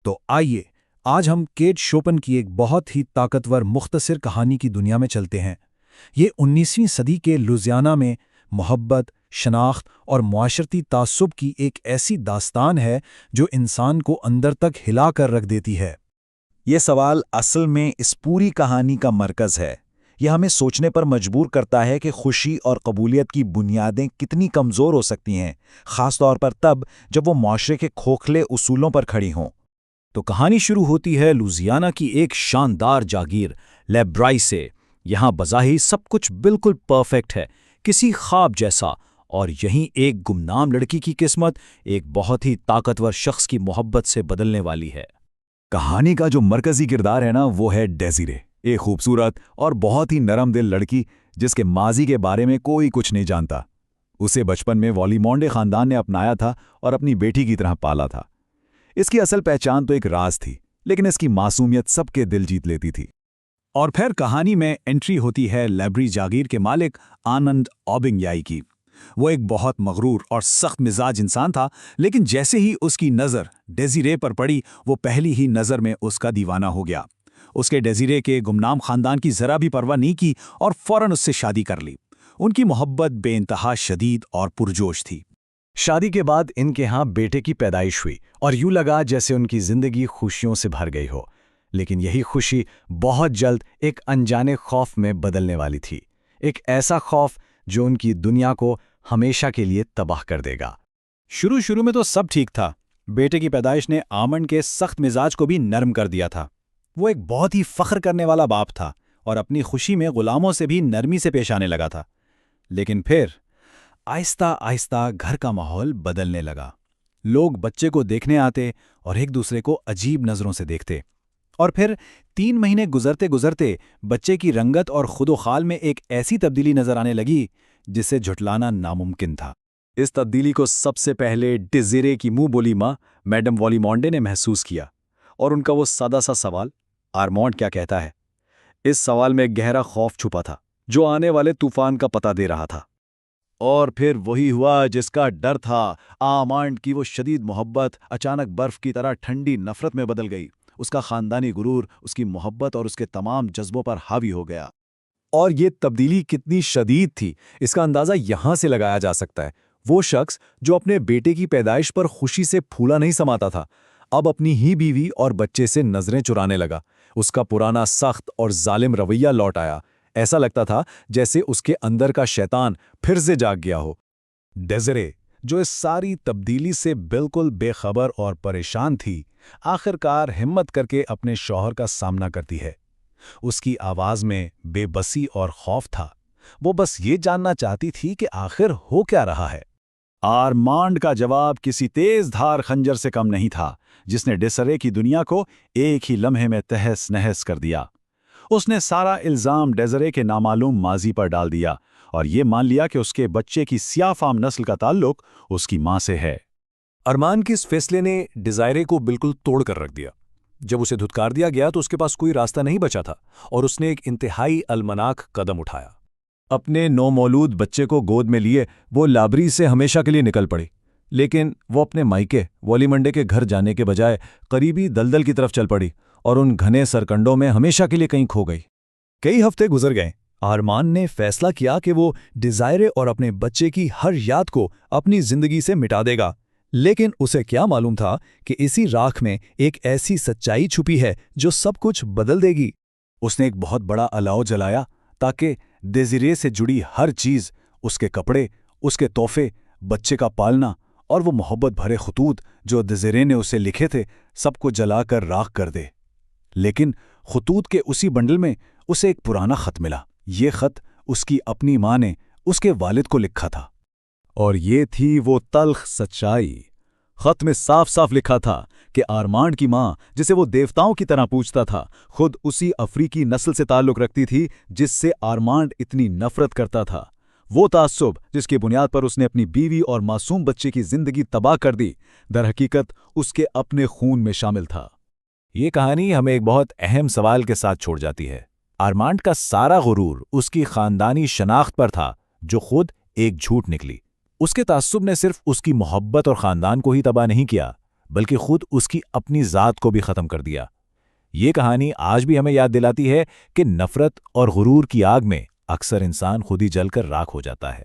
تو آئیے آج ہم کیٹ شوپن کی ایک بہت ہی طاقتور مختصر کہانی کی دنیا میں چلتے ہیں۔ یہ 19ویں صدی کے لوزیانا میں محبت، شناخت اور معاشرتی تعصب کی ایک ایسی داستان ہے جو انسان کو اندر تک ہلا کر رکھ دیتی ہے۔ یہ سوال اصل میں اس پوری کہانی کا مرکز ہے۔ یہ ہمیں سوچنے پر مجبور کرتا ہے کہ خوشی اور قبولیت کی بنیادیں کتنی کمزور ہو سکتی ہیں، خاص طور پر تب جب وہ معاشرے کے کھوکھلے اصولوں پر کھڑی ہوں۔ تو کہانی شروع ہوتی ہے لوزیانا کی ایک شاندار جاگیر لیبرائی سے۔ یہاں بظاہر سب کچھ بالکل پرفیکٹ ہے، کسی خواب جیسا، اور یہیں ایک گمنام لڑکی کی قسمت ایک بہت ہی طاقتور شخص کی محبت سے بدلنے والی ہے۔ کہانی کا جو مرکزی کردار ہے وہ ہے ڈیزیرے، ایک خوبصورت اور بہت ہی نرم دل لڑکی جس کے ماضی کے بارے میں کوئی کچھ نہیں جانتا۔ اسے بچپن میں والیمونڈے خاندان نے اپنایا تھا اور اپنی بیٹی کی طرح پالا تھا۔ اس کی اصل پہچان تو ایک راز تھی، لیکن اس کی معصومیت سب کے دل جیت لیتی تھی۔ اور پھر کہانی میں انٹری ہوتی ہے لیبری جاگیر کے مالک آنند اوبنگیائی کی۔ وہ ایک بہت مغرور اور سخت مزاج انسان تھا، لیکن جیسے ہی اس کی نظر ڈیزیرے پر پڑی وہ پہلی ہی نظر میں اس کا دیوانہ ہو گیا۔ اس کے ڈیزیرے کے گمنام خاندان کی ذرا بھی پرواہ نہیں کی اور فوراً اس سے شادی کر لی۔ ان کی محبت بے انتہا شدید اور پرجوش تھی۔ شادی کے بعد ان کے ہاں بیٹے کی پیدائش ہوئی اور یوں لگا جیسے ان کی زندگی خوشیوں سے بھر گئی ہو، لیکن یہی خوشی بہت جلد ایک انجانے خوف میں بدلنے والی تھی، ایک ایسا خوف جو ان کی دنیا کو ہمیشہ کے لیے تباہ کر دے گا۔ شروع میں تو سب ٹھیک تھا۔ بیٹے کی پیدائش نے آمنڈ کے سخت مزاج کو بھی نرم کر دیا تھا۔ وہ ایک بہت ہی فخر کرنے والا باپ تھا اور اپنی خوشی میں غلاموں سے بھی نرمی سے پیش آنے لگا تھا۔ لیکن پھر آہستہ آہستہ گھر کا ماحول بدلنے لگا۔ لوگ بچے کو دیکھنے آتے اور ایک دوسرے کو عجیب نظروں سے دیکھتے، اور پھر 3 مہینے گزرتے گزرتے بچے کی رنگت اور خود و خال میں ایک ایسی تبدیلی نظر آنے لگی جسے جھٹلانا ناممکن تھا۔ اس تبدیلی کو سب سے پہلے ڈیزیرے کی منہ بولی ماں میڈم والیمونڈے نے محسوس کیا، اور ان کا وہ سادہ سا سوال، آرمانڈ کیا کہتا ہے، اس سوال میں گہرا خوف چھپا تھا جو آنے والے طوفان کا پتہ دے رہا تھا۔ اور پھر وہی ہوا جس کا ڈر تھا۔ آمانڈ کی وہ شدید محبت اچانک برف کی طرح ٹھنڈی نفرت میں بدل گئی۔ اس کا خاندانی غرور اس کی محبت اور اس کے تمام جذبوں پر حاوی ہو گیا۔ اور یہ تبدیلی کتنی شدید تھی اس کا اندازہ یہاں سے لگایا جا سکتا ہے۔ وہ شخص جو اپنے بیٹے کی پیدائش پر خوشی سے پھولا نہیں سماتا تھا، اب اپنی ہی بیوی اور بچے سے نظریں چرانے لگا۔ اس کا پرانا سخت اور ظالم رویہ لوٹ آیا۔ ایسا لگتا تھا جیسے اس کے اندر کا شیطان پھر سے جاگ گیا ہو۔ ڈیزیرے، جو اس ساری تبدیلی سے بالکل بے خبر اور پریشان تھی، آخرکار ہمت کر کے اپنے شوہر کا سامنا کرتی ہے۔ اس کی آواز میں بے بسی اور خوف تھا۔ وہ بس یہ جاننا چاہتی تھی کہ آخر ہو کیا رہا ہے۔ آرمانڈ کا جواب کسی تیز دھار خنجر سے کم نہیں تھا، جس نے ڈیزیرے کی دنیا کو ایک ہی لمحے میں تہس نہس کر دیا۔ اس نے سارا الزام ڈیزیرے کے نامعلوم ماضی پر ڈال دیا اور یہ مان لیا کہ اس کے بچے کی سیاہ فام نسل کا تعلق اس کی ماں سے ہے۔ ارمان کے اس فیصلے نے ڈیزائرے کو بالکل توڑ کر رکھ دیا۔ جب اسے دھتکار دیا گیا تو اس کے پاس کوئی راستہ نہیں بچا تھا، اور اس نے ایک انتہائی المناک قدم اٹھایا۔ اپنے نومولود بچے کو گود میں لیے وہ لابری سے ہمیشہ کے لیے نکل پڑی، لیکن وہ اپنے مائکے والیمنڈے کے گھر جانے کے بجائے قریبی دلدل کی طرف چل پڑی اور ان گھنے سرکنڈوں میں ہمیشہ کے لیے کہیں کھو گئی۔ کئی ہفتے گزر گئے۔ آرمان نے فیصلہ کیا کہ وہ ڈیزائرے اور اپنے بچے کی ہر یاد کو اپنی زندگی سے مٹا دے گا، لیکن اسے کیا معلوم تھا کہ اسی راکھ میں ایک ایسی سچائی چھپی ہے جو سب کچھ بدل دے گی۔ اس نے ایک بہت بڑا الاؤ جلایا تاکہ ڈیزیرے سے جڑی ہر چیز، اس کے کپڑے، اس کے تحفے، بچے کا پالنا اور وہ محبت بھرے خطوط جو ڈیزیرے نے اسے لکھے تھے، سب کو جلا کر راکھ کر دے۔ لیکن خطوط کے اسی بنڈل میں اسے ایک پرانا خط ملا۔ یہ خط اس کی اپنی ماں نے اس کے والد کو لکھا تھا، اور یہ تھی وہ تلخ سچائی۔ خط میں صاف صاف لکھا تھا کہ آرمانڈ کی ماں، جسے وہ دیوتاؤں کی طرح پوجتا تھا، خود اسی افریقی نسل سے تعلق رکھتی تھی جس سے آرمانڈ اتنی نفرت کرتا تھا۔ وہ تعصب جس کی بنیاد پر اس نے اپنی بیوی اور معصوم بچے کی زندگی تباہ کر دی، در حقیقت اس کے اپنے خون میں شامل تھا۔ یہ کہانی ہمیں ایک بہت اہم سوال کے ساتھ چھوڑ جاتی ہے۔ آرمانڈ کا سارا غرور اس کی خاندانی شناخت پر تھا، جو خود ایک جھوٹ نکلی۔ اس کے تعصب نے صرف اس کی محبت اور خاندان کو ہی تباہ نہیں کیا، بلکہ خود اس کی اپنی ذات کو بھی ختم کر دیا۔ یہ کہانی آج بھی ہمیں یاد دلاتی ہے کہ نفرت اور غرور کی آگ میں اکثر انسان خود ہی جل کر راکھ ہو جاتا ہے۔